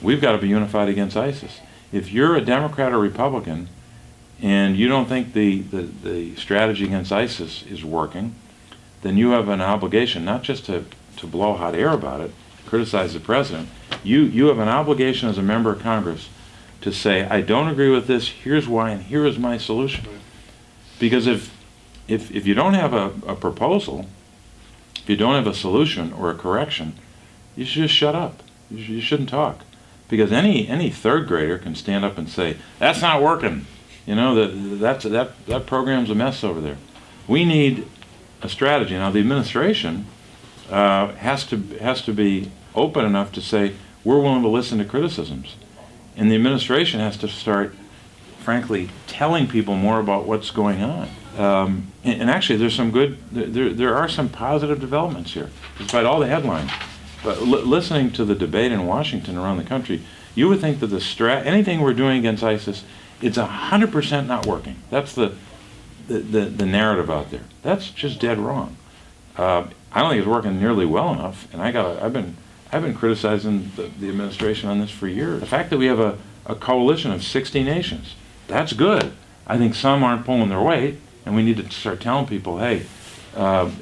we've got to be unified against ISIS. If you're a Democrat or Republican and you don't think the strategy against ISIS is working, then you have an obligation not just to blow hot air about it, criticize the president. You have an obligation as a member of Congress to say, I don't agree with this, here's why, and here is my solution. Because if you don't have a proposal, if you don't have a solution or a correction, you should just shut up. You shouldn't talk. Because any third grader can stand up and say, that's not working. You know, that program's a mess over there. We need a strategy. Now the administration has to be open enough to say, we're willing to listen to criticisms. And the administration has to start, frankly, telling people more about what's going on. And actually, there's some good, there are some positive developments here, despite all the headlines. But listening to the debate in Washington around the country, you would think that anything we're doing against ISIS, it's 100% not working. That's the narrative out there. That's just dead wrong. I don't think it's working nearly well enough, and I've been criticizing the administration on this for years. The fact that we have a coalition of 60 nations, that's good. I think some aren't pulling their weight, and we need to start telling people, hey,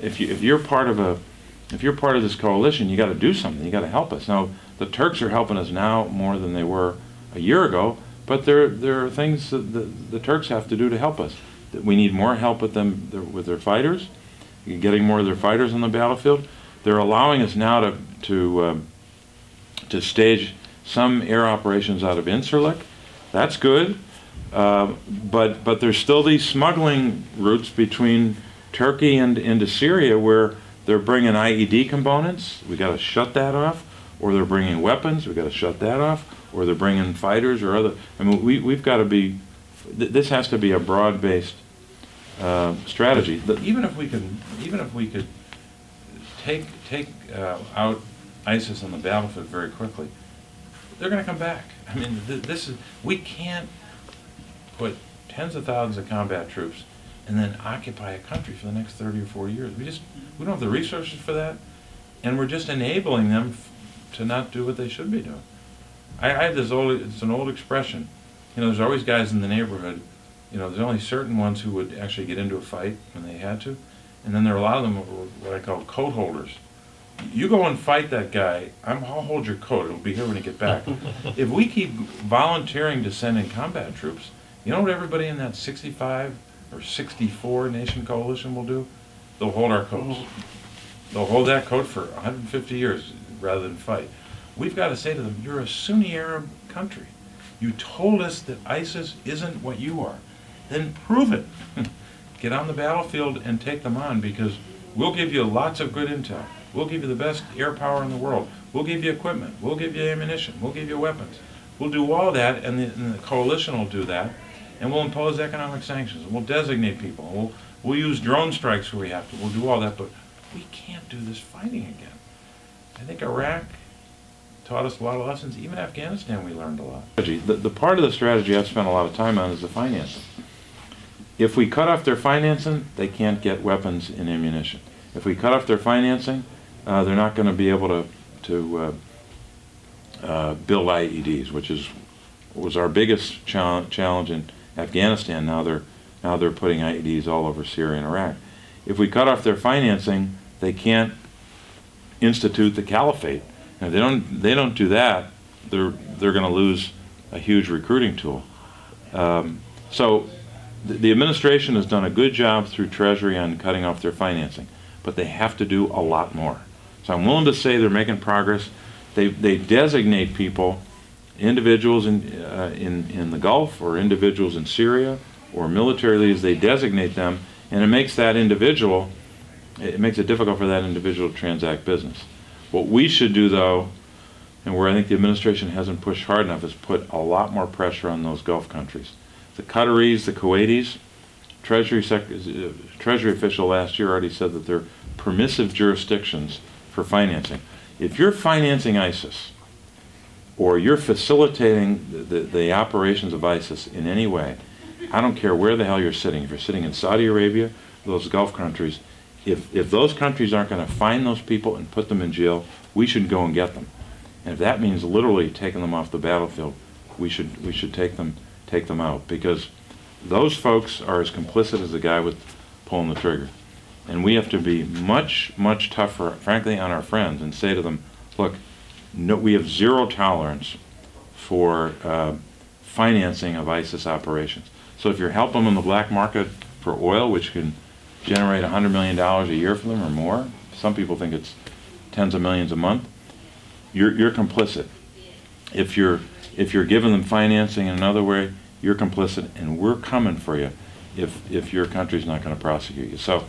if you're part of this coalition, you got to do something. You got to help us. Now, the Turks are helping us now more than they were a year ago, but there are things that the Turks have to do to help us. That we need more help with them with their fighters, getting more of their fighters on the battlefield. They're allowing us now to stage some air operations out of Incirlik. That's good, but there's still these smuggling routes between Turkey and into Syria where they're bringing IED components. We got to shut that off. Or they're bringing weapons. We got to shut that off. Or they're bringing fighters or other. I mean, we've got to be. This has to be a broad-based strategy. Even if we could take out ISIS on the battlefield very quickly, they're going to come back. I mean, we can't put tens of thousands of combat troops and then occupy a country for the next 30 or 40 years. We don't have the resources for that, and we're just enabling them to not do what they should be doing. I have it's an old expression. You know, there's always guys in the neighborhood. You know, there's only certain ones who would actually get into a fight when they had to, and then there are a lot of them who are what I call coat holders. You go and fight that guy, I'll hold your coat, it'll be here when you get back. If we keep volunteering to send in combat troops, you know what everybody in that 65 or 64 nation coalition will do? They'll hold our coats. They'll hold that coat for 150 years rather than fight. We've got to say to them, you're a Sunni Arab country. You told us that ISIS isn't what you are. Then prove it. Get on the battlefield and take them on, because we'll give you lots of good intel. We'll give you the best air power in the world. We'll give you equipment. We'll give you ammunition. We'll give you weapons. We'll do all that, and the coalition will do that, and we'll impose economic sanctions. And we'll designate people. We'll use drone strikes where we have to. We'll do all that, but we can't do this fighting again. I think Iraq taught us a lot of lessons. Even Afghanistan, we learned a lot. The part of the strategy I've spent a lot of time on is the financing. If we cut off their financing, they can't get weapons and ammunition. If we cut off their financing, they're not going to be able to build IEDs, which was our biggest challenge in Afghanistan. Now they're putting IEDs all over Syria and Iraq. If we cut off their financing, they can't institute the caliphate. And if they don't do that, they're going to lose a huge recruiting tool. So the administration has done a good job through Treasury on cutting off their financing, but they have to do a lot more. So I'm willing to say they're making progress. They designate people, individuals in the Gulf or individuals in Syria or military leaders. They designate them, and it makes that individual. It makes it difficult for that individual to transact business. What we should do, though, and where I think the administration hasn't pushed hard enough, is put a lot more pressure on those Gulf countries. The Qataris, the Kuwaitis, Treasury official last year already said that they're permissive jurisdictions for financing. If you're financing ISIS, or you're facilitating the operations of ISIS in any way, I don't care where the hell you're sitting. If you're sitting in Saudi Arabia, those Gulf countries, if those countries aren't going to find those people and put them in jail, we should go and get them. And if that means literally taking them off the battlefield, we should take them out, because those folks are as complicit as the guy with pulling the trigger. And we have to be much, much tougher, frankly, on our friends and say to them, look, no, we have zero tolerance for financing of ISIS operations. So if you're helping them in the black market for oil, which can generate $100 million a year for them or more, some people think it's tens of millions a month, you're complicit. If you're giving them financing in another way, you're complicit, and we're coming for you if your country's not going to prosecute you. So